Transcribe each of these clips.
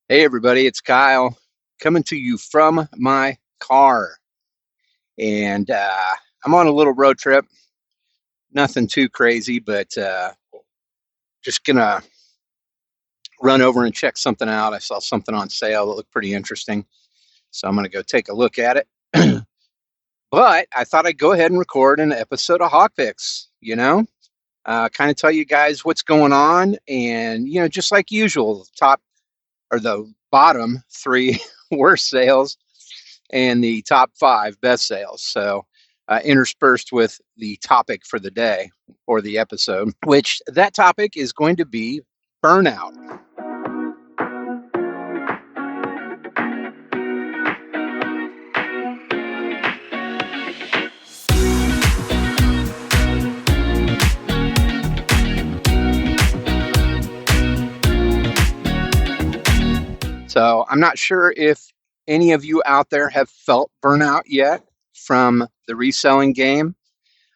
Hey everybody, it's Kyle coming to you from my car. And I'm on a little road trip. Nothing too crazy, but just gonna run over and check something out. I saw something on sale that looked pretty interesting. So I'm gonna go take a look at it. But I thought I'd go ahead and record an episode of Hawk Picks, kind of tell you guys what's going on. And, just like usual, the top or the bottom three worst sales and the top five best sales. So, interspersed with the topic for the day or the episode, which that topic is going to be burnout. So, I'm not sure if any of you out there have felt burnout yet from the reselling game.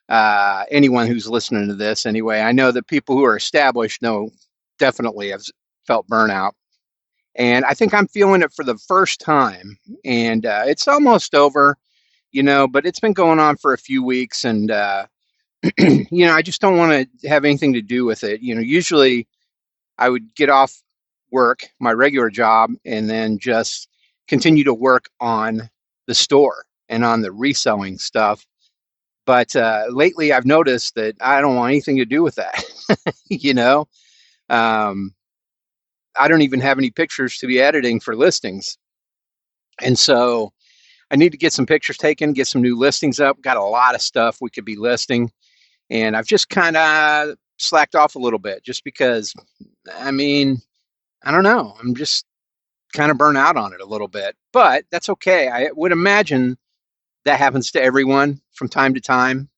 Anyone who's listening to this, anyway, I know that people who are established know definitely have felt burnout. And I think I'm feeling it for the first time. And it's almost over, but it's been going on for a few weeks. And, I just don't want to have anything to do with it. Usually I would get off work, my regular job, and then just continue to work on the store and on the reselling stuff. But lately I've noticed that I don't want anything to do with that. you know, um, I don't even have any pictures to be editing for listings. And so I need to get some pictures taken, get some new listings up. Got a lot of stuff we could be listing. And I've just kind of slacked off a little bit just because, I mean, I don't know. I'm just kind of burnt out on it a little bit, but that's okay. I would imagine that happens to everyone from time to time.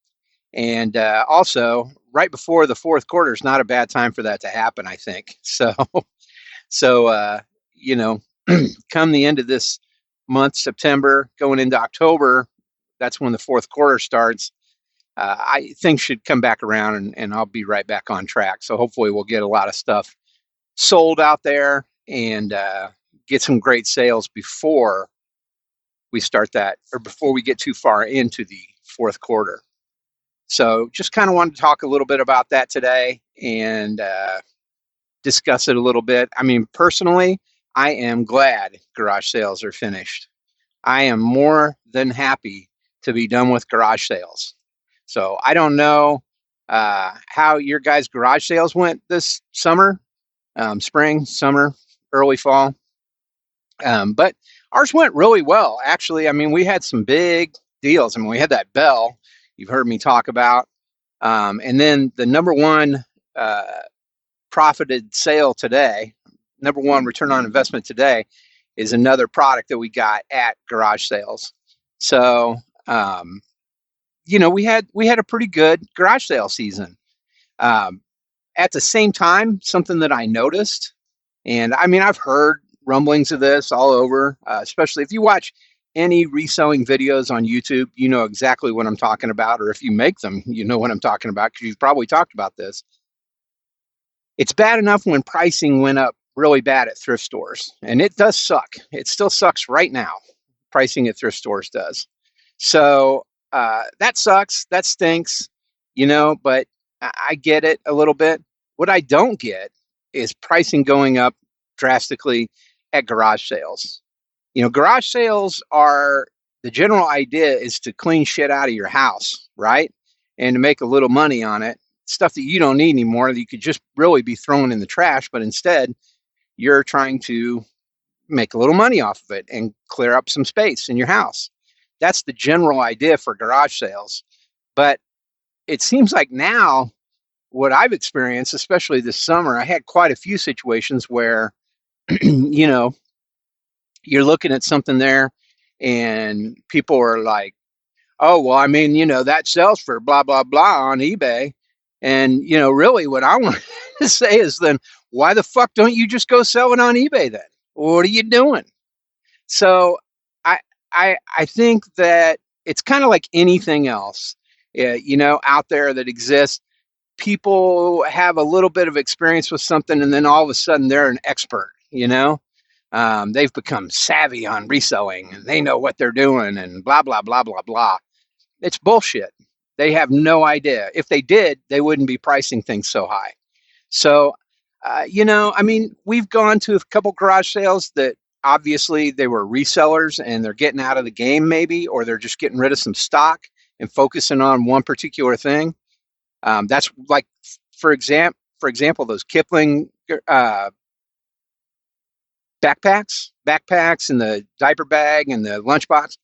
And also, right before the fourth quarter is not a bad time for that to happen, I think. So, you know, come the end of this month, September, going into October, that's when the fourth quarter starts. I think should come back around and I'll be right back on track. So hopefully we'll get a lot of stuff sold out there and get some great sales before we start that or before we get too far into the fourth quarter. So just kind of wanted to talk a little bit about that today and discuss it a little bit. I mean, personally, I am glad garage sales are finished. I am more than happy to be done with garage sales. So I don't know how your guys' garage sales went this summer, spring, summer, early fall. But ours went really well, actually. I mean, we had some big deals. I mean, we had that bell you've heard me talk about. And then the number one profited sale today, number one return on investment today, is another product that we got at garage sales. So, we had a pretty good garage sale season. At the same time, something that I noticed, and I mean, I've heard rumblings of this all over, especially if you watch any reselling videos on YouTube, you know exactly what I'm talking about, or if you make them, you know what I'm talking about because you've probably talked about this. It's bad enough when pricing went up really bad at thrift stores, and it does suck. It still sucks right now. Pricing at thrift stores does. So that sucks. That stinks, but I get it a little bit. What I don't get is pricing going up drastically at garage sales. Garage sales are the general idea is to clean shit out of your house, right? And to make a little money on it. Stuff that you don't need anymore that you could just really be throwing in the trash, but instead you're trying to make a little money off of it and clear up some space in your house. That's the general idea for garage sales. But it seems like now what I've experienced, especially this summer, I had quite a few situations where, you're looking at something there and people are like, oh, well, I mean, that sells for blah, blah, blah on eBay. And, really what I want to say is then why the fuck don't you just go sell it on eBay then? What are you doing? So I think that it's kind of like anything else, out there that exists. People have a little bit of experience with something and then all of a sudden they're an expert, They've become savvy on reselling and they know what they're doing and blah, blah, blah, blah, blah. It's bullshit. They have no idea. If they did, they wouldn't be pricing things so high. So, I mean, we've gone to a couple garage sales that obviously they were resellers and they're getting out of the game maybe, or they're just getting rid of some stock and focusing on one particular thing. That's like, for example, those Kipling backpacks and the diaper bag and the lunchbox.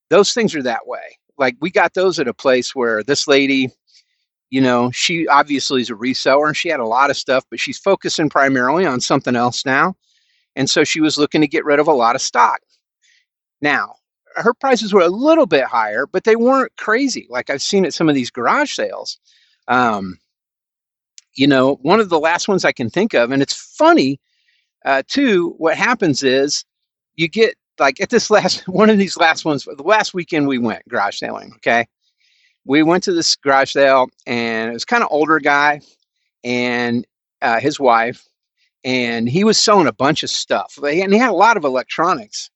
Those things are that way. Like we got those at a place where this lady, she obviously is a reseller. She had a lot of stuff, but she's focusing primarily on something else now. And so she was looking to get rid of a lot of stock. Now, her prices were a little bit higher, but they weren't crazy like I've seen at some of these garage sales. Um, one of the last ones I can think of, and it's funny too, what happens is you get like at this last one of these last ones, the last weekend we went garage sailing, okay? We went to this garage sale and it was kind of older guy and his wife, and he was selling a bunch of stuff. And he had a lot of electronics.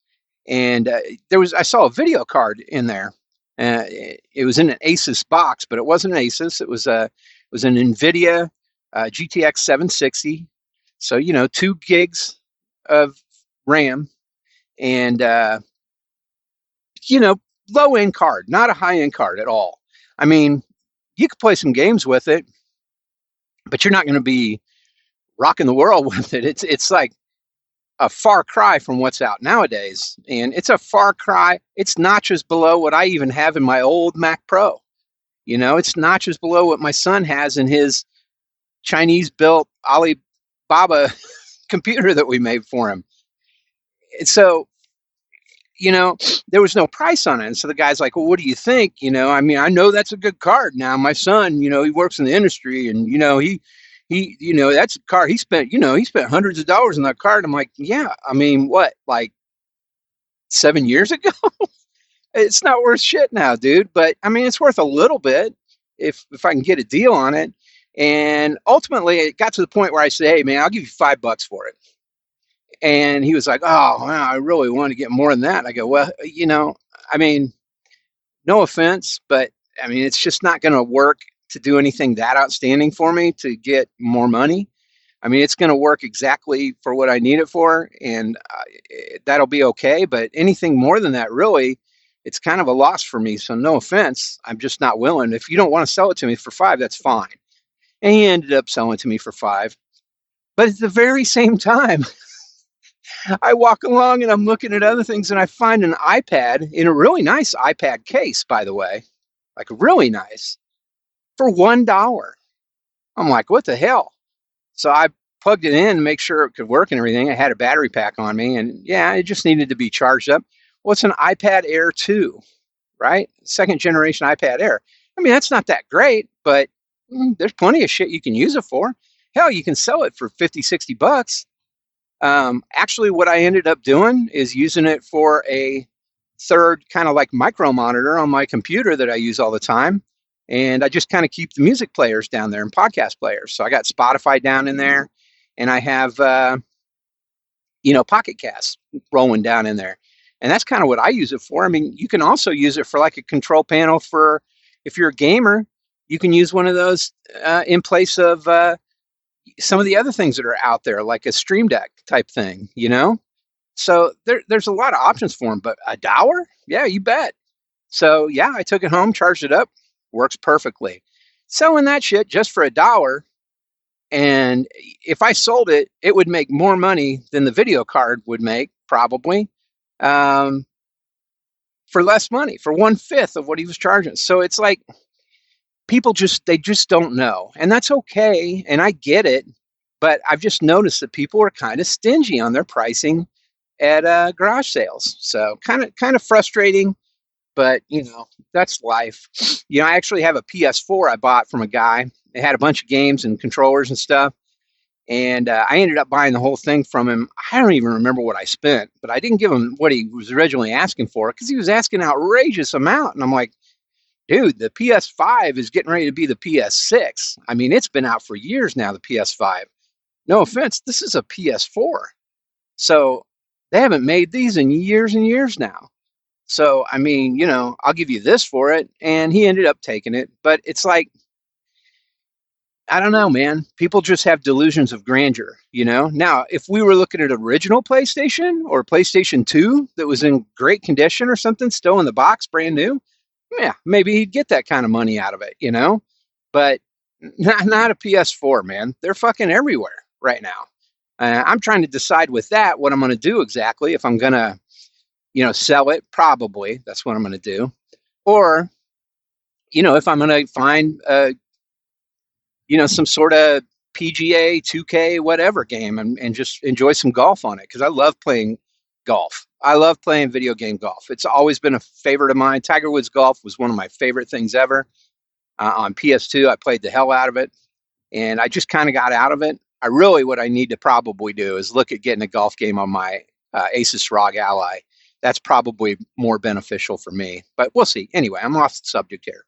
And I saw a video card in there. It was in an Asus box, but it wasn't an Asus. It was an NVIDIA GTX 760. So, 2 gigs of RAM and, low end card, not a high end card at all. I mean, you could play some games with it, but you're not going to be rocking the world with it. It's like a far cry from what's out nowadays. And it's a far cry. It's notches below what I even have in my old Mac Pro. It's notches below what my son has in his Chinese built Alibaba computer that we made for him. So, there was no price on it. And so the guy's like, well, what do you think? I mean, I know that's a good card. Now, my son, he works in the industry and, that's a card he spent hundreds of dollars on that card. I'm like, yeah, I mean, what, like 7 years ago? It's not worth shit now, dude. But I mean, it's worth a little bit if I can get a deal on it. And ultimately it got to the point where I said, hey man, I'll give you $5 for it. And he was like, oh, wow, I really want to get more than that. And I go, well, I mean, no offense, but I mean, it's just not going to work to do anything that outstanding for me to get more money. I mean, it's going to work exactly for what I need it for, and that'll be okay. But anything more than that, really, it's kind of a loss for me. So no offense, I'm just not willing. If you don't want to sell it to me for $5, that's fine. And he ended up selling it to me for $5. But at the very same time, I walk along and I'm looking at other things and I find an iPad in a really nice iPad case, by the way, like really nice, for $1. I'm like, what the hell? So I plugged it in to make sure it could work and everything. I had a battery pack on me and yeah, it just needed to be charged up. Well, it's an iPad Air 2, right? Second generation iPad Air. I mean, that's not that great, but there's plenty of shit you can use it for. Hell, you can sell it for 50, 60 bucks. Actually, what I ended up doing is using it for a third kind of like micro monitor on my computer that I use all the time. And I just kind of keep the music players down there and podcast players. So I got Spotify down in there and I have, Pocket Cast rolling down in there. And that's kind of what I use it for. I mean, you can also use it for like a control panel for, if you're a gamer, you can use one of those in place of some of the other things that are out there, like a Stream Deck type thing, So there's a lot of options for them, but $1? Yeah, you bet. So yeah, I took it home, charged it up, works perfectly. Selling that shit just for $1, and if I sold it, it would make more money than the video card would make, probably, for less money, for 1/5 of what he was charging. So it's like, people they just don't know, and that's okay, and I get it, but I've just noticed that people are kind of stingy on their pricing at garage sales. So kind of frustrating, but that's life. I actually have a PS4 I bought from a guy. It had a bunch of games and controllers and stuff, and I ended up buying the whole thing from him. I don't even remember what I spent, but I didn't give him what he was originally asking for because he was asking an outrageous amount, and I'm like, dude, the PS5 is getting ready to be the PS6. I mean, it's been out for years now, the PS5. No offense, this is a PS4. So They haven't made these in years and years now. So, I mean, I'll give you this for it. And he ended up taking it. But it's like, I don't know, man. People just have delusions of grandeur. Now, if we were looking at original PlayStation or PlayStation 2 that was in great condition or something, still in the box, brand new, yeah, maybe he'd get that kind of money out of it. But not a PS4, man. They're fucking everywhere right now. I'm trying to decide with that what I'm going to do exactly. If I'm going to, sell it, probably that's what I'm going to do. Or, if I'm going to find some sort of PGA, 2K, whatever game and just enjoy some golf on it because I love playing golf. I love playing video game golf. It's always been a favorite of mine. Tiger Woods golf was one of my favorite things ever. On PS2, I played the hell out of it, and I just kind of got out of it. What I need to probably do is look at getting a golf game on my Asus ROG Ally. That's probably more beneficial for me, but we'll see. Anyway, I'm off the subject here.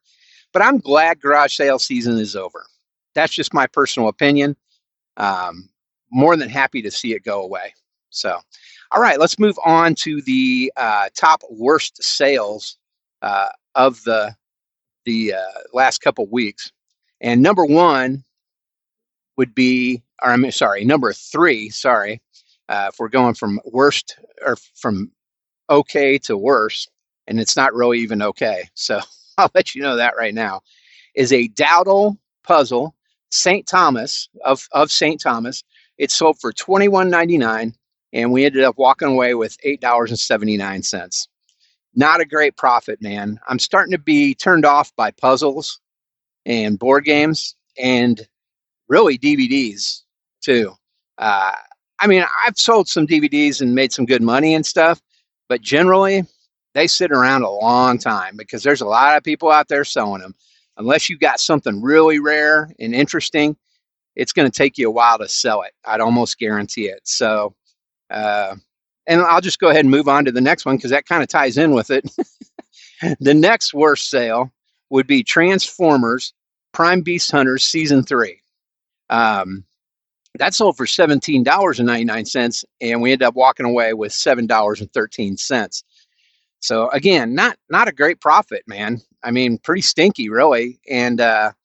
But I'm glad garage sale season is over. That's just my personal opinion. More than happy to see it go away. So, all right, let's move on to the top worst sales of the last couple weeks. And number one would be, or I'm sorry, number three. Sorry, if we're going from worst or from okay to worse, and it's not really even okay. So I'll let you know that right now. Is a Dowdle puzzle, St. Thomas of St. Thomas. It sold for $21.99, and we ended up walking away with $8.79. Not a great profit, man. I'm starting to be turned off by puzzles and board games and really DVDs too. I mean, I've sold some DVDs and made some good money and stuff, but generally they sit around a long time because there's a lot of people out there selling them. Unless you've got something really rare and interesting, it's going to take you a while to sell it. I'd almost guarantee it. So, and I'll just go ahead and move on to the next one because that kind of ties in with it. The next worst sale would be Transformers Prime Beast Hunters Season 3. That sold for $17.99, and we ended up walking away with $7.13. So again, not a great profit, man. I mean, pretty stinky, really. And thought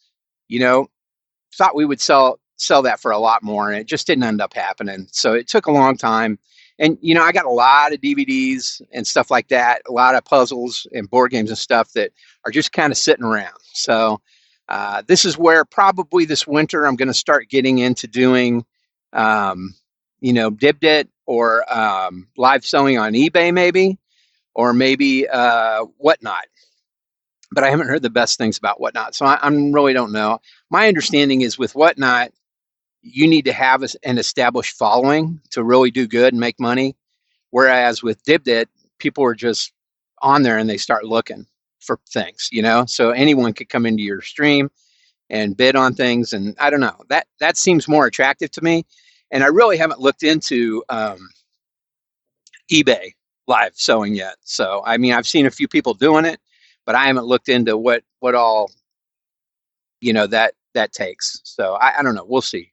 we would sell that for a lot more, and it just didn't end up happening. So it took a long time. And I got a lot of DVDs and stuff like that, a lot of puzzles and board games and stuff that are just kind of sitting around. So this is where probably this winter I'm going to start getting into doing, Dibdit or live selling on eBay maybe, or maybe Whatnot. But I haven't heard the best things about Whatnot, so I really don't know. My understanding is with Whatnot, you need to have an established following to really do good and make money. Whereas with Dibdit, people are just on there and they start looking for things, so anyone could come into your stream and bid on things. And I don't know, that seems more attractive to me. And I really haven't looked into eBay live selling yet. So, I mean, I've seen a few people doing it, but I haven't looked into what all, that takes. So I don't know. We'll see.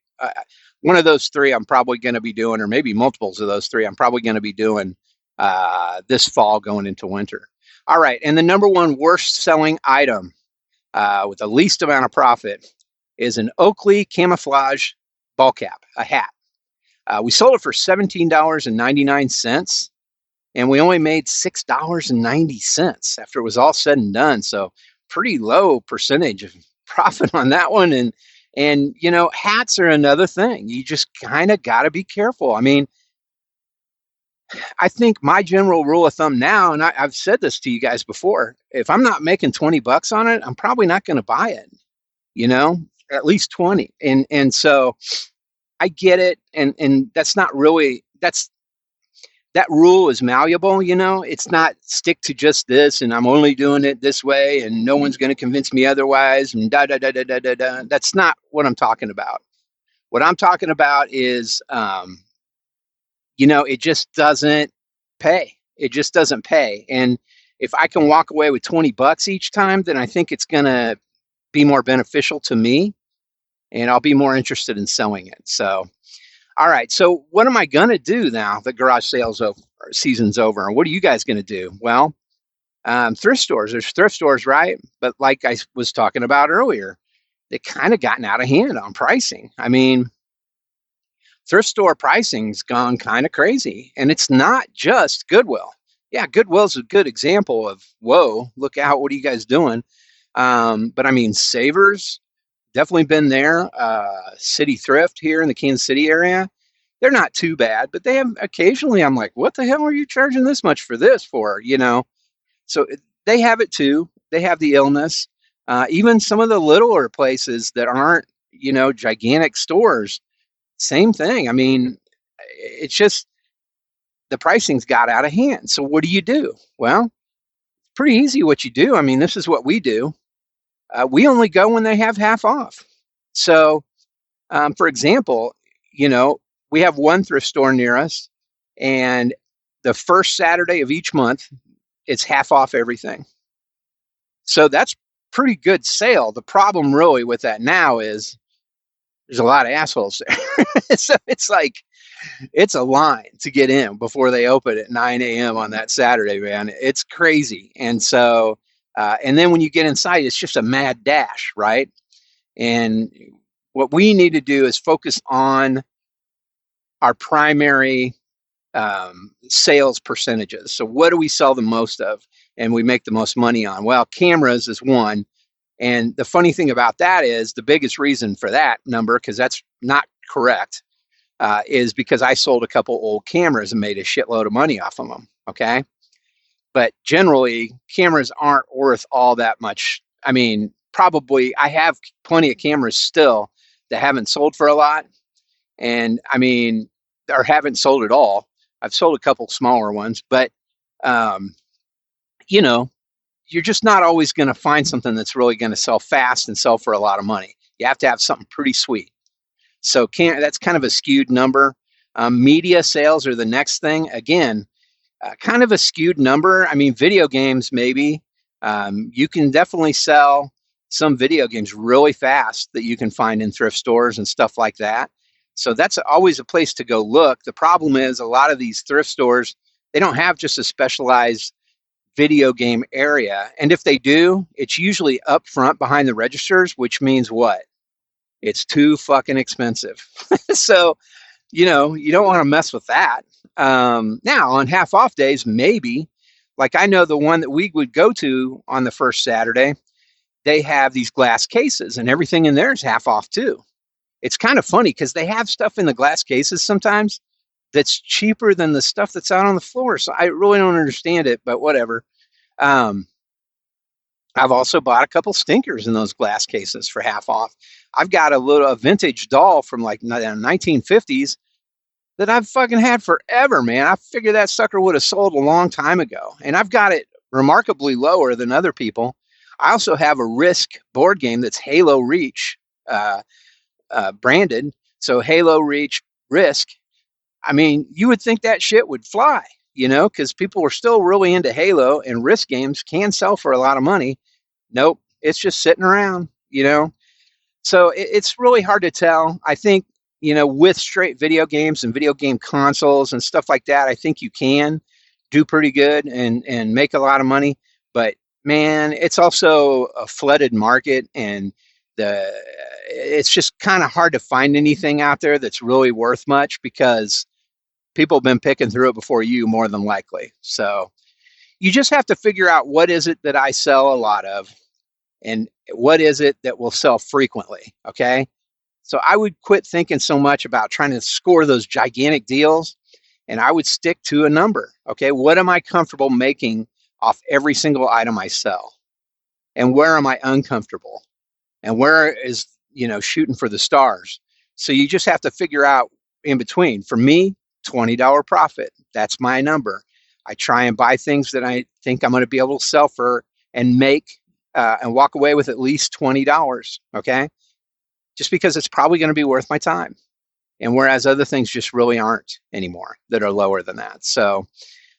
One of those three I'm probably going to be doing, or maybe multiples of those three I'm probably going to be doing this fall going into winter. All right. And the number one worst selling item with the least amount of profit is an Oakley camouflage ball cap, a hat. We sold it for $17.99, and we only made $6.90 after it was all said and done. So pretty low percentage of profit on that one. And hats are another thing. You just kind of got to be careful. I mean, I think my general rule of thumb now, and I've said this to you guys before, if I'm not making $20 on it, I'm probably not going to buy it, at least 20. And so I get it. And that's not really, that rule is malleable, it's not stick to just this and I'm only doing it this way and no one's going to convince me otherwise and da, da, da, da, da, da, da. That's not what I'm talking about. What I'm talking about is, it just doesn't pay. It just doesn't pay. And if I can walk away with $20 each time, then I think it's going to be more beneficial to me and I'll be more interested in selling it. So, all right. So what am I going to do now that garage sales season's over. And what are you guys going to do? Well, thrift stores. There's thrift stores, right? But like I was talking about earlier, they kind of gotten out of hand on pricing. I mean, thrift store pricing's gone kind of crazy, and it's not just Goodwill. Yeah, Goodwill's a good example of whoa, look out, what are you guys doing? But I mean, Savers definitely been there. City Thrift here in the Kansas City area, they're not too bad, but they have occasionally. I'm like, what the hell are you charging this much for this for? You know, so they have it too. They have the illness. Even some of the littler places that aren't, gigantic stores, same thing. I mean, it's just the pricing's got out of hand. So what do you do? Well, it's pretty easy what you do. I mean, this is what we do. We only go when they have half off. So, for example, we have one thrift store near us, and the first Saturday of each month, it's half off everything. So that's pretty good sale. The problem really with that now is there's a lot of assholes there. So it's like, it's a line to get in before they open at 9 a.m. on that Saturday, man. It's crazy. And so, and then when you get inside, it's just a mad dash, right? And what we need to do is focus on our primary sales percentages. So what do we sell the most of and we make the most money on? Well, cameras is one. And the funny thing about that is the biggest reason for that number, because that's not correct, is because I sold a couple old cameras and made a shitload of money off of them. Okay. But generally, cameras aren't worth all that much. I mean, probably I have plenty of cameras still that haven't sold for a lot. And I mean, or haven't sold at all. I've sold a couple smaller ones, but, you're just not always going to find something that's really going to sell fast and sell for a lot of money. You have to have something pretty sweet. So that's kind of a skewed number. Media sales are the next thing. Again, kind of a skewed number. I mean, video games, maybe. You can definitely sell some video games really fast that you can find in thrift stores and stuff like that. So that's always a place to go look. The problem is a lot of these thrift stores, they don't have just a specialized video game area. And if they do, it's usually up front behind the registers, which means what? It's too fucking expensive. So, you don't want to mess with that. Now, on half off days, maybe, like I know the one that we would go to on the first Saturday, they have these glass cases and everything in there is half off too. It's kind of funny because they have stuff in the glass cases sometimes that's cheaper than the stuff that's out on the floor. So I really don't understand it, but whatever. I've also bought a couple stinkers in those glass cases for half off. I've got a vintage doll from like the 1950s that I've fucking had forever, man. I figured that sucker would have sold a long time ago. And I've got it remarkably lower than other people. I also have a Risk board game that's Halo Reach branded. So Halo Reach Risk. I mean, you would think that shit would fly, because people are still really into Halo, and Risk games can sell for a lot of money. Nope, it's just sitting around, So it's really hard to tell. I think, with straight video games and video game consoles and stuff like that, I think you can do pretty good and make a lot of money. But man, it's also a flooded market, and it's just kind of hard to find anything out there that's really worth much because people have been picking through it before you, more than likely. So you just have to figure out what is it that I sell a lot of and what is it that will sell frequently, okay? So I would quit thinking so much about trying to score those gigantic deals, and I would stick to a number, okay? What am I comfortable making off every single item I sell? And where am I uncomfortable? And where is, shooting for the stars? So you just have to figure out in between. For me, $20 profit. That's my number. I try and buy things that I think I'm going to be able to sell for and make and walk away with at least $20. Okay. Just because it's probably going to be worth my time. And whereas other things just really aren't anymore that are lower than that. So,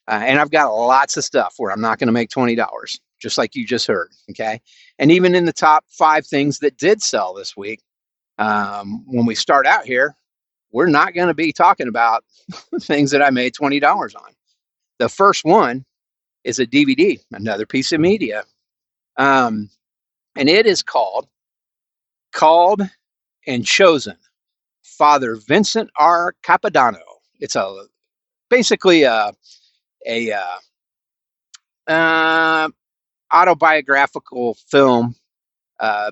and I've got lots of stuff where I'm not going to make $20, just like you just heard. Okay. And even in the top 5 things that did sell this week, when we start out here, we're not going to be talking about things that I made $20 on. The first one is a DVD, another piece of media. Um, and it is Called and Chosen, Father Vincent R. Capodanno. It's basically a uh, autobiographical film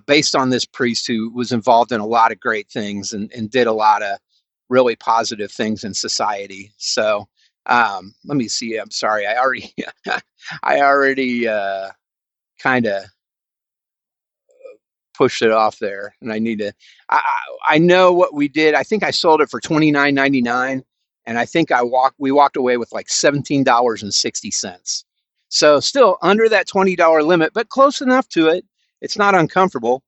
based on this priest who was involved in a lot of great things and did a lot of really positive things in society. So let me see. I'm sorry. I already kind of pushed it off there, and I need to. I know what we did. I think I sold it for $29.99, and I think we walked away with like $17.60. So still under that $20 limit, but close enough to it. It's not uncomfortable,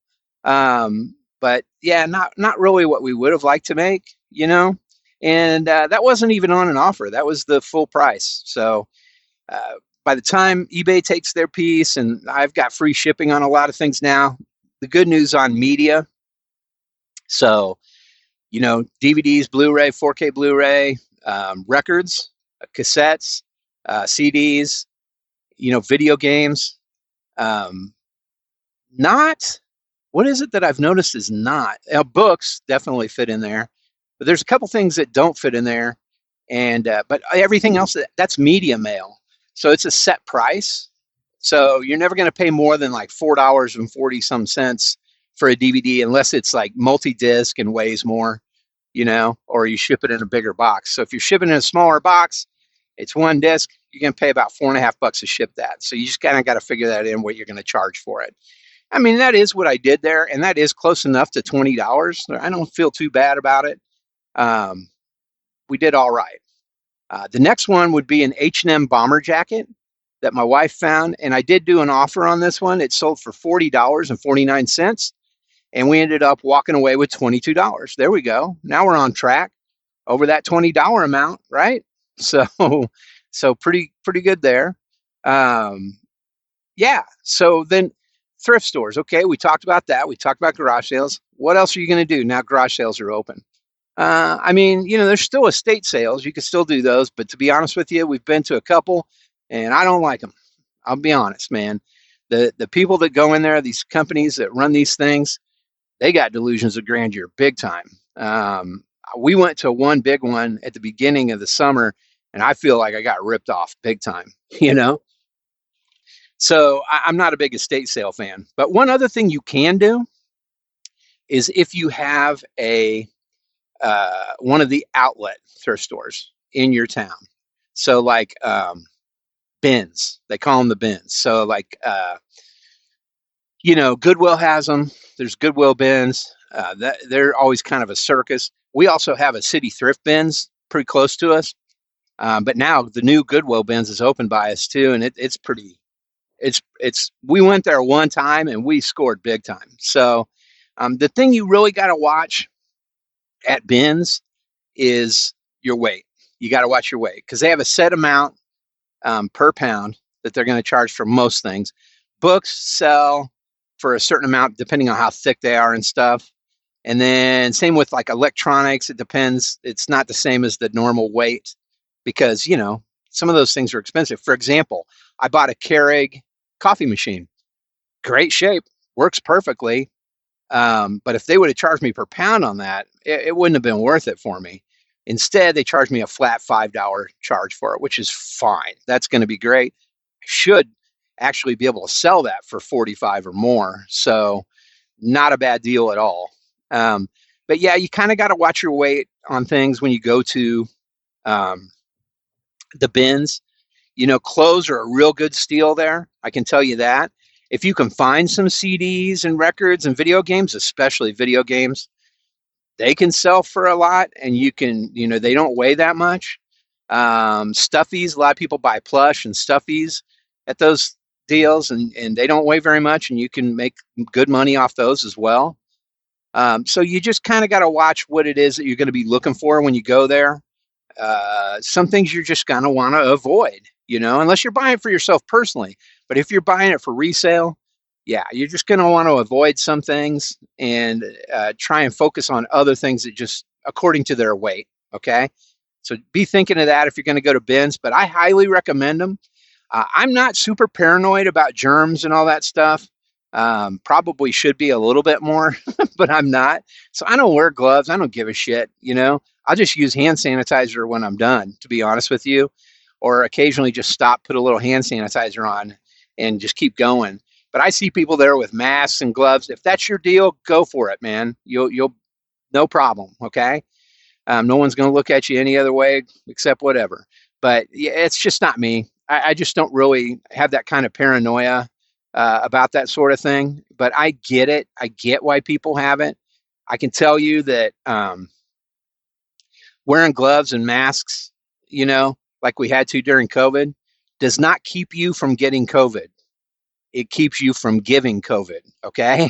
but yeah, not really what we would have liked to make, you know. And that wasn't even on an offer. That was the full price. So uh, by the time eBay takes their piece, and I've got free shipping on a lot of things now, the good news on media. So, DVDs, Blu-ray, 4K Blu-ray, records, cassettes, CDs, video games. Not, what is it that I've noticed is not? Books definitely fit in there, but there's a couple things that don't fit in there. And, but everything else, that's media mail. So it's a set price. So you're never going to pay more than like $4.40 for a DVD unless it's like multi-disc and weighs more, or you ship it in a bigger box. So if you're shipping in a smaller box, it's one disc, you're going to pay about $4.50 to ship that. So you just kind of got to figure that in, what you're going to charge for it. I mean, that is what I did there, and that is close enough to $20. I don't feel too bad about it. We did all right. The next one would be an H&M bomber jacket that my wife found, and I did do an offer on this one. It sold for $40.49, and we ended up walking away with $22. There we go. Now we're on track over that $20 amount, right? So pretty good there. Yeah. So then thrift stores. Okay, we talked about that. We talked about garage sales. What else are you going to do now? Garage sales are open. I mean, there's still estate sales. You can still do those, but to be honest with you, we've been to a couple, and I don't like them. I'll be honest, man. The people that go in there, these companies that run these things, they got delusions of grandeur, big time. We went to one big one at the beginning of the summer, and I feel like I got ripped off big time, So I'm not a big estate sale fan. But one other thing you can do is if you have one of the outlet thrift stores in your town. So like bins, they call them the bins. So like, Goodwill has them. There's Goodwill bins. They're always kind of a circus. We also have a city thrift bins pretty close to us. But now the new Goodwill bins is open by us too. And it's pretty, we went there one time and we scored big time. So the thing you really got to watch at bins is your weight. You got to watch your weight because they have a set amount per pound that they're going to charge for most things. Books sell for a certain amount depending on how thick they are and stuff. And then same with like electronics. It depends. It's not the same as the normal weight because, some of those things are expensive. For example, I bought a Keurig coffee machine. Great shape, works perfectly. But if they would have charged me per pound on that, it wouldn't have been worth it for me. Instead, they charged me a flat $5 charge for it, which is fine. That's going to be great. I should actually be able to sell that for 45 or more. So not a bad deal at all. But yeah, you kind of got to watch your weight on things when you go to the bins. Clothes are a real good steal there. I can tell you that. If you can find some CDs and records and video games, especially video games, they can sell for a lot, and you can, they don't weigh that much. Stuffies, a lot of people buy plush and stuffies at those deals, and they don't weigh very much, and you can make good money off those as well. So you just kind of got to watch what it is that you're going to be looking for when you go there. Some things you're just going to want to avoid, unless you're buying it for yourself personally. But if you're buying it for resale, yeah, you're just going to want to avoid some things and try and focus on other things that just according to their weight. Okay. So be thinking of that if you're going to go to bins, but I highly recommend them. I'm not super paranoid about germs and all that stuff. Probably should be a little bit more, but I'm not. So I don't wear gloves. I don't give a shit, you know. I'll just use hand sanitizer when I'm done, to be honest with you, or occasionally just stop, put a little hand sanitizer on, and just keep going. But I see people there with masks and gloves. If that's your deal, go for it, man. You'll no problem. Okay. No one's going to look at you any other way except whatever. But yeah, it's just not me. I just don't really have that kind of paranoia about that sort of thing. But I get it. I get why people have it. I can tell you that wearing gloves and masks, you know, like we had to during COVID, does not keep you from getting COVID. It keeps you from giving COVID. Okay.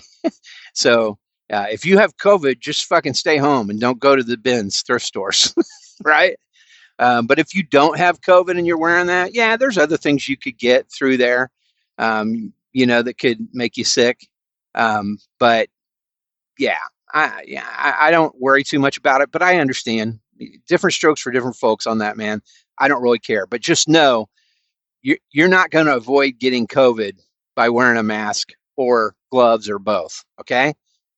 So if you have COVID, just fucking stay home and don't go to the bins, thrift stores, right? But if you don't have COVID and you're wearing that, yeah, there's other things you could get through there, you know, that could make you sick. But yeah, I don't worry too much about it, but I understand different strokes for different folks on that, man. I don't really care, but just know you're not going to avoid getting COVID by wearing a mask or gloves or both. Okay.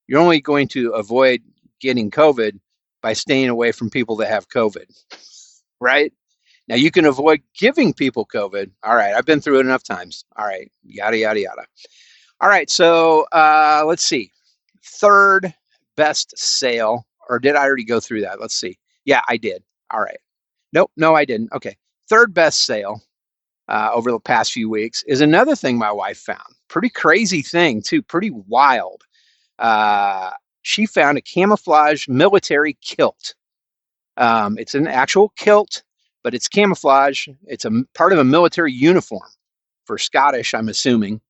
You're only going to avoid getting COVID by staying away from people that have COVID, right? Now you can avoid giving people COVID. All right. I've been through it enough times. All right. Yada, yada, yada. All right. So let's see. Third best sale, or did I already go through that? Let's see. Yeah, I did. All right. Nope. No, I didn't. Okay. Third best sale over the past few weeks is another thing my wife found. Pretty crazy thing too. Pretty wild. She found a camouflage military kilt. It's an actual kilt, but it's camouflage. It's a part of a military uniform for Scottish, I'm assuming.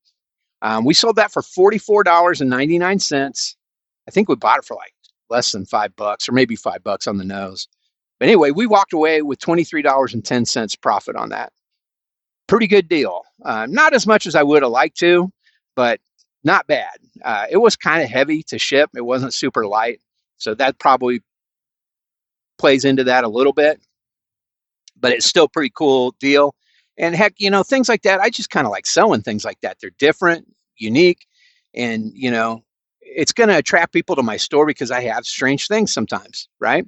We sold that for $44.99. I think we bought it for like less than $5 or maybe $5 on the nose. But anyway, we walked away with $23.10 profit on that. Pretty good deal. Not as much as I would have liked to, but not bad. It was kind of heavy to ship. It wasn't super light. So that probably plays into that a little bit, but it's still a pretty cool deal. And heck, you know, things like that, I just kind of like selling things like that. They're different, unique, and, you know, it's going to attract people to my store because I have strange things sometimes, right?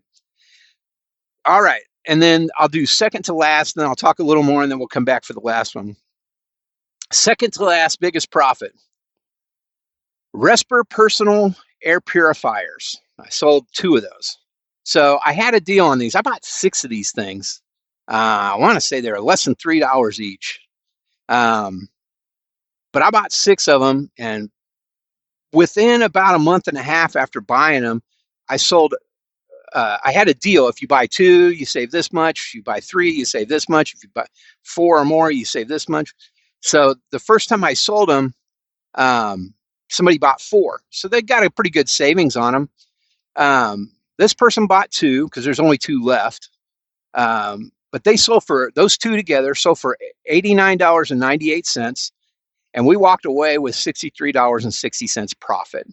All right. And then I'll do second to last, and then I'll talk a little more, and then we'll come back for the last one. Second to last, biggest profit. Resper personal air purifiers. I sold 2 of those. So I had a deal on these. I bought 6 of these things. I want to say they were less than $3 each. But I bought 6 of them, and within about a month and a half after buying them, I sold. I had a deal. If you buy 2, you save this much. If you buy 3, you save this much. If you buy 4 or more, you save this much. So the first time I sold them, somebody bought 4. So they got a pretty good savings on them. This person bought 2 because there's only 2 left. But they sold for those 2 together, sold for $89.98. And we walked away with $63.60 profit.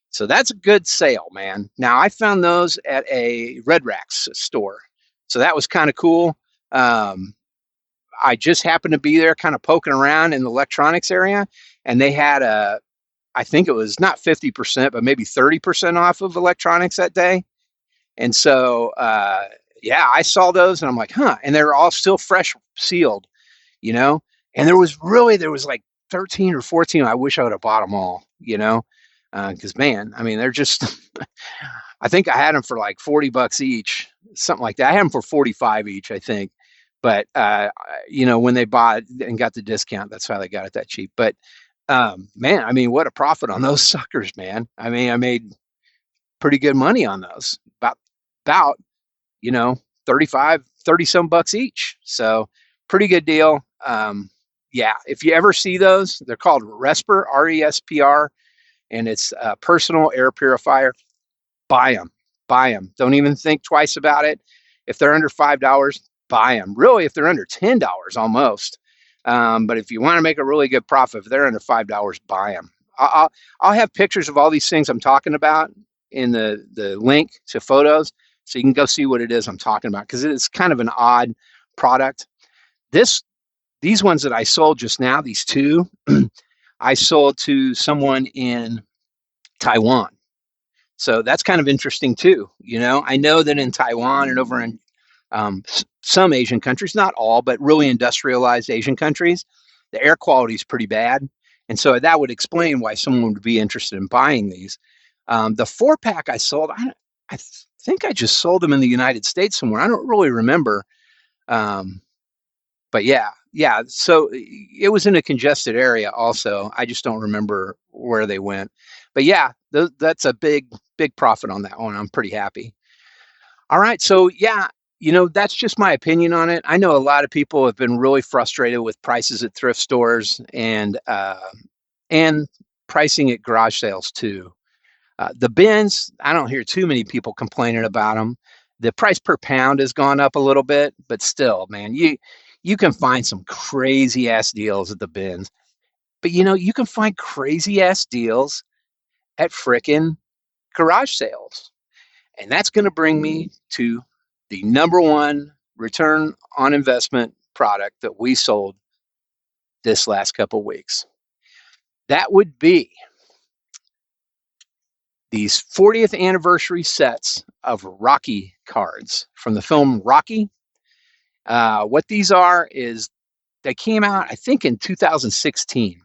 So that's a good sale, man. Now I found those at a Red Racks store. So that was kind of cool. I just happened to be there kind of poking around in the electronics area, and they had I think it was not 50%, but maybe 30% off of electronics that day. And so, yeah, I saw those and I'm like, huh. And they're all still fresh sealed, you know? And there was like 13 or 14. I wish I would have bought them all, you know? Because man, I mean, they're just, I think I had them for like $40 each, something like that. I had them for 45 each, I think. But, you know, when they bought and got the discount, that's why they got it that cheap. But, man, I mean, what a profit on those suckers, man. I mean, I made pretty good money on those, about, you know, 30 some bucks each. So pretty good deal. Yeah, if you ever see those, they're called Resper, R-E-S-P-R, and it's a personal air purifier. Buy them. Don't even think twice about it. If they're under $5, buy them. Really, if they're under $10 almost. But if you want to make a really good profit, if they're under $5, buy them. I'll have pictures of all these things I'm talking about in the link to photos. So you can go see what it is I'm talking about because it's kind of an odd product. This these ones that I sold just now, these two, I sold to someone in Taiwan. So that's kind of interesting too. I know that in Taiwan and over in some Asian countries, not all, but really industrialized Asian countries, the air quality is pretty bad. And so that would explain why someone would be interested in buying these. The 4-pack I sold, I think I just sold them in the United States somewhere. I don't really remember. Um, but yeah. So it was in a congested area also. I just don't remember where they went. But yeah, that's a big profit on that one. I'm pretty happy. All right. So yeah, that's just my opinion on it. I know a lot of people have been really frustrated with prices at thrift stores and pricing at garage sales too. The bins, I don't hear too many people complaining about them. The price per pound has gone up a little bit, but still, man, you can find some crazy ass deals at the bins. But you can find crazy ass deals at frickin' garage sales. And that's going to bring me to the number one return on investment product that we sold this last couple of weeks. That would be these 40th anniversary sets of Rocky cards from the film Rocky. What these are is they came out, I think, in 2016.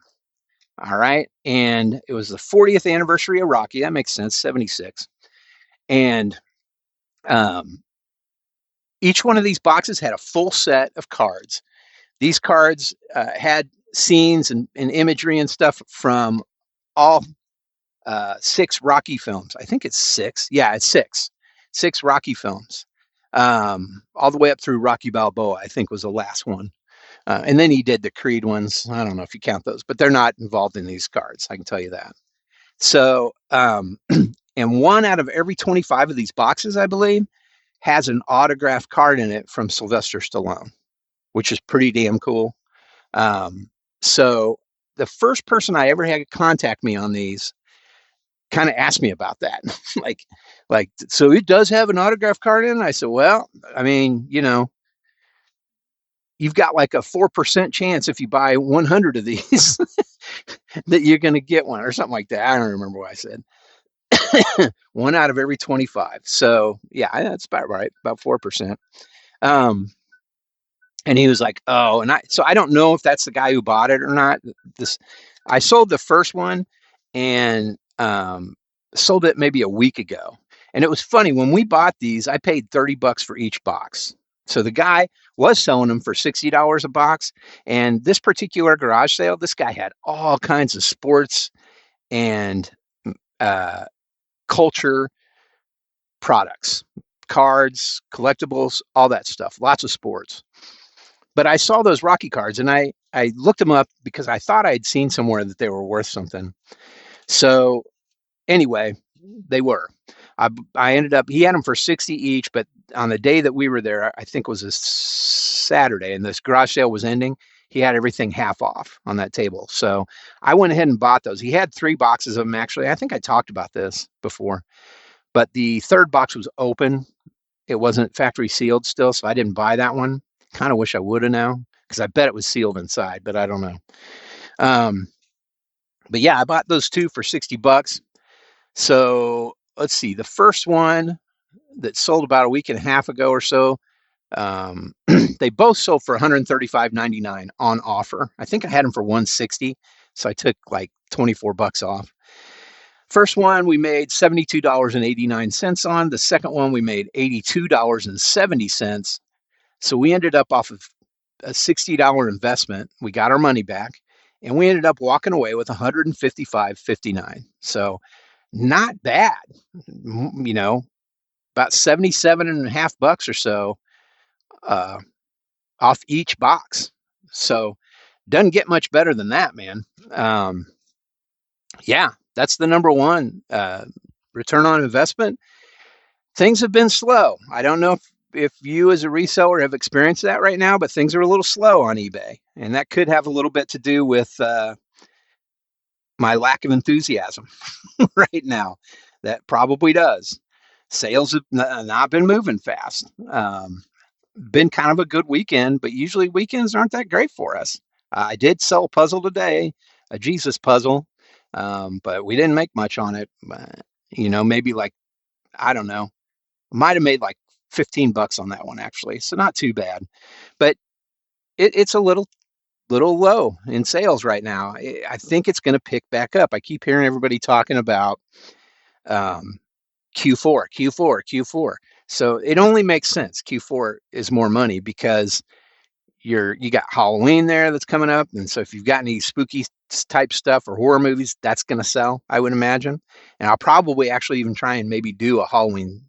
All right. And it was the 40th anniversary of Rocky. That makes sense, 76. And each one of these boxes had a full set of cards. These cards had scenes and imagery and stuff from all 6 Rocky films. I think it's 6. Yeah, it's 6. 6 Rocky films. All the way up through Rocky Balboa, I think was the last one. And then he did the Creed ones. I don't know if you count those, but they're not involved in these cards. I can tell you that. So, and one out of every 25 of these boxes, I believe, has an autographed card in it from Sylvester Stallone, which is pretty damn cool. So the first person I ever had contact me on these kind of asked me about that. like, so it does have an autograph card in it? I said, well, I mean, you've got like a 4% chance if you buy 100 of these that you're going to get one or something like that. I don't remember what I said. One out of every 25. So yeah, that's about right. About 4%. And he was like, oh, so I don't know if that's the guy who bought it or not. I sold the first one and sold it maybe a week ago. And it was funny, when we bought these, I paid $30 for each box. So the guy was selling them for $60 a box. And this particular garage sale, this guy had all kinds of sports and culture products, cards, collectibles, all that stuff, lots of sports. But I saw those Rocky cards and I looked them up because I thought I'd seen somewhere that they were worth something. So anyway, they were. I ended up, he had them for 60 each, but on the day that we were there, I think it was a Saturday and this garage sale was ending, he had everything half off on that table. So I went ahead and bought those. He had 3 boxes of them, actually. I think I talked about this before, but the third box was open. It wasn't factory sealed still, so I didn't buy that one. Kind of wish I would have now, because I bet it was sealed inside, but I don't know. But yeah, I bought those 2 for $60. So let's see, the first one that sold about a week and a half ago or so, they both sold for $135.99 on offer. I think I had them for $160, so I took like $24 off. First one we made $72.89 on. The second one we made $82.70. So we ended up off of a $60 investment. We got our money back, and we ended up walking away with $155.59. So not bad, about $77.50 or so off each box. So doesn't get much better than that, man. Yeah, that's the number one return on investment. Things have been slow. I don't know if you as a reseller have experienced that right now, but things are a little slow on eBay. And that could have a little bit to do with my lack of enthusiasm right now. That probably does. Sales have not been moving fast. Been kind of a good weekend, but usually weekends aren't that great for us. I did sell a puzzle today, a Jesus puzzle, but we didn't make much on it. Maybe like, I don't know, might have made like 15 bucks on that one actually. So not too bad, but it's a little low in sales right now. I think it's going to pick back up. I keep hearing everybody talking about um, Q4, Q4, Q4. So it only makes sense. Q4 is more money because you got Halloween there that's coming up, and so if you've got any spooky type stuff or horror movies, that's going to sell, I would imagine. And I'll probably actually even try and maybe do a Halloween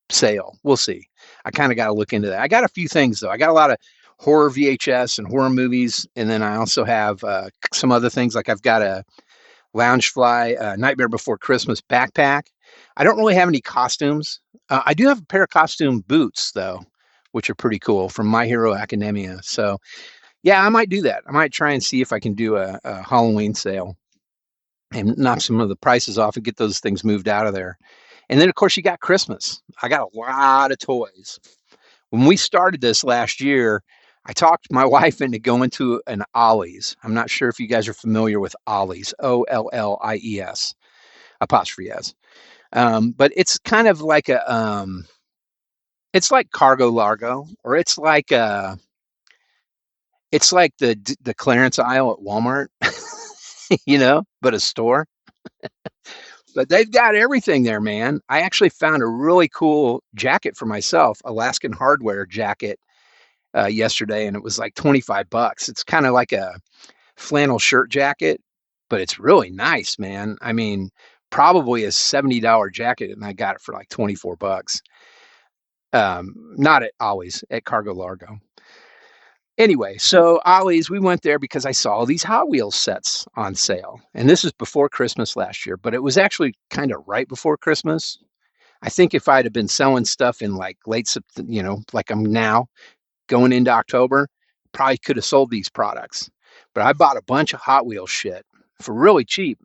sale. We'll see. I kind of got to look into that. I got a few things though. I got a lot of horror VHS and horror movies, and then I also have some other things. Like I've got a Loungefly Nightmare Before Christmas backpack. I don't really have any costumes. I do have a pair of costume boots though, which are pretty cool from My Hero Academia. So yeah, I might do that. I might try and see if I can do a Halloween sale and knock some of the prices off and get those things moved out of there. And then, of course, you got Christmas. I got a lot of toys. When we started this last year, I talked my wife into going to an Ollie's. I'm not sure if you guys are familiar with Ollie's, Ollies, apostrophe S. But it's kind of like it's like Cargo Largo, or it's like the clearance aisle at Walmart, but a store. But they've got everything there, man. I actually found a really cool jacket for myself, Alaskan Hardware jacket, yesterday, and it was like 25 bucks. It's kind of like a flannel shirt jacket, but it's really nice, man. I mean, probably a $70 jacket, and I got it for like 24 bucks. Not at Ollie's, at Cargo Largo. Anyway, so Ollie's, we went there because I saw these Hot Wheels sets on sale. And this is before Christmas last year, but it was actually kind of right before Christmas. I think if I'd have been selling stuff in like late September, like I'm now going into October, probably could have sold these products. But I bought a bunch of Hot Wheels shit for really cheap.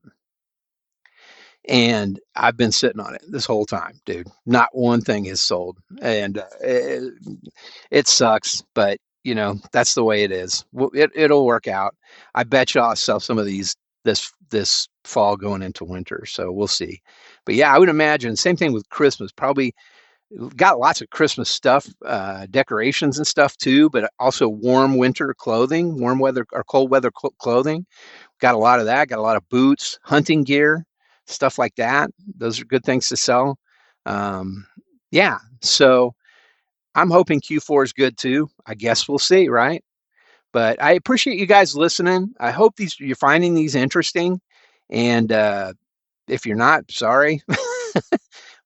And I've been sitting on it this whole time, dude. Not one thing is sold. And it sucks, but that's the way it is. It'll work out. I bet you I'll sell some of these this fall going into winter. So we'll see. But yeah, I would imagine same thing with Christmas. Probably got lots of Christmas stuff, decorations and stuff too, but also warm winter clothing, warm weather or cold weather clothing. Got a lot of that. Got a lot of boots, hunting gear, stuff like that. Those are good things to sell. Yeah. So I'm hoping Q4 is good too. I guess we'll see, right? But I appreciate you guys listening. I hope you're finding these interesting. And if you're not, sorry.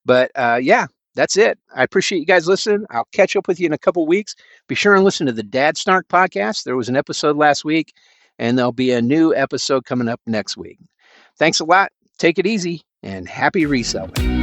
But yeah, that's it. I appreciate you guys listening. I'll catch up with you in a couple weeks. Be sure and listen to the Dad Snark podcast. There was an episode last week, and there'll be a new episode coming up next week. Thanks a lot. Take it easy, and happy reselling.